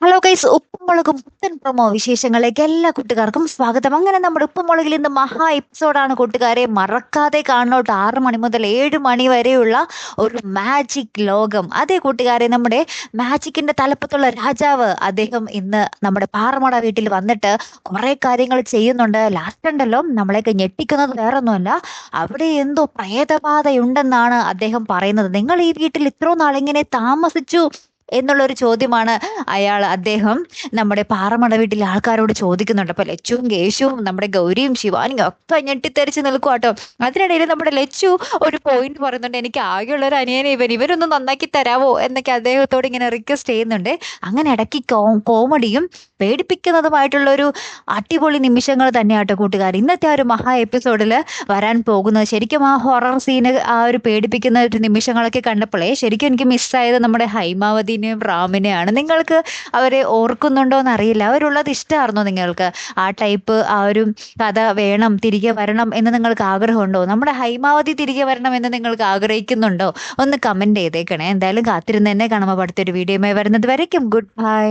Hello guys, ഉപ്പുമുളകും പുത്തൻ promo വിശേഷങ്ങളിലേക്ക് എല്ലാ കൂട്ടുകാർക്കും സ്വാഗതം. അങ്ങനെ നമ്മുടെ ഉപ്പുമുളകിൽ ഇന്ന് മഹാ എപ്പിസോഡാണ് കൂട്ടുകാരെ, മറക്കാതെ കാണോട്ട്. 6 മണി മുതൽ 7 മണി വരെയുള്ള ഒരു മാജിക് ലോകം. അതേ കൂട്ടുകാരെ, നമ്മുടെ മാജിക്കിന്റെ തലപ്പത്തുള്ള രാജാവ് അദ്ദേഹം ഇന്ന് നമ്മുടെ പാറമട വീട്ടിൽ വന്നിട്ട് കുറെ കാര്യങ്ങൾ ചെയ്യുന്നുണ്ട്. ലാസ്റ്റ് ഉണ്ടല്ലോ, നമ്മളെയൊക്കെ ഞെട്ടിക്കുന്നത് വേറൊന്നുമല്ല, അവിടെ എന്തോ പ്രേതബാധയുണ്ടെന്നാണ് അദ്ദേഹം പറയുന്നത്. നിങ്ങൾ ഈ വീട്ടിൽ ഇത്രയും നാളെങ്ങനെ താമസിച്ചു എന്നുള്ളൊരു ചോദ്യമാണ് അദ്ദേഹം നമ്മുടെ പാറമട വീട്ടിലെ ആൾക്കാരോട് ചോദിക്കുന്നുണ്ട്. അപ്പൊ ലച്ചുവും കേശുവും നമ്മുടെ ഗൗരിയും ശിവാനിയും ഒക്കെ ഞെട്ടിത്തെറിച്ച് നിൽക്കുക കേട്ടോ. അതിനിടയിൽ നമ്മുടെ ലച്ചു ഒരു പോയിന്റ് പറയുന്നുണ്ട്, എനിക്ക് ആകെയുള്ള ഒരു അനിയനെ ഇവരൊന്ന് നന്നാക്കി തരാവോ എന്നൊക്കെ അദ്ദേഹത്തോട് ഇങ്ങനെ റിക്വസ്റ്റ് ചെയ്യുന്നുണ്ട്. അങ്ങനെ ഇടയ്ക്ക് കോമഡിയും പേടിപ്പിക്കുന്നതുമായിട്ടുള്ള ഒരു അടിപൊളി നിമിഷങ്ങൾ തന്നെയാട്ടോ കൂട്ടുകാർ ഇന്നത്തെ ആ ഒരു മഹാ എപ്പിസോഡിൽ വരാൻ പോകുന്നത്. ശരിക്കും ആ ഹൊറർ സീന്, ആ ഒരു പേടിപ്പിക്കുന്ന ഒരു നിമിഷങ്ങളൊക്കെ കണ്ടപ്പോഴേ ശരിക്കും എനിക്ക് മിസ്സായത് നമ്മുടെ ഹൈമാവതിനെയും റാമിനെയാണ്. നിങ്ങൾക്ക് അവരെ ഓർക്കുന്നുണ്ടോ എന്നറിയില്ല. അവരുള്ളത് ഇഷ്ടമായിരുന്നോ നിങ്ങൾക്ക്? ആ ടൈപ്പ് ആ ഒരു കഥ വേണം, തിരികെ വരണം എന്ന് നിങ്ങൾക്ക് ആഗ്രഹമുണ്ടോ? നമ്മുടെ ഹൈമാവതി തിരികെ വരണം എന്ന് നിങ്ങൾക്ക് ആഗ്രഹിക്കുന്നുണ്ടോ? ഒന്ന് കമന്റ് ചെയ്തേക്കണേ. എന്തായാലും കാത്തിരുന്ന് തന്നെ കാണുമ്പോൾ അടുത്തൊരു വീഡിയോയുമായി വരുന്നത് വരയ്ക്കും ഗുഡ് ബൈ.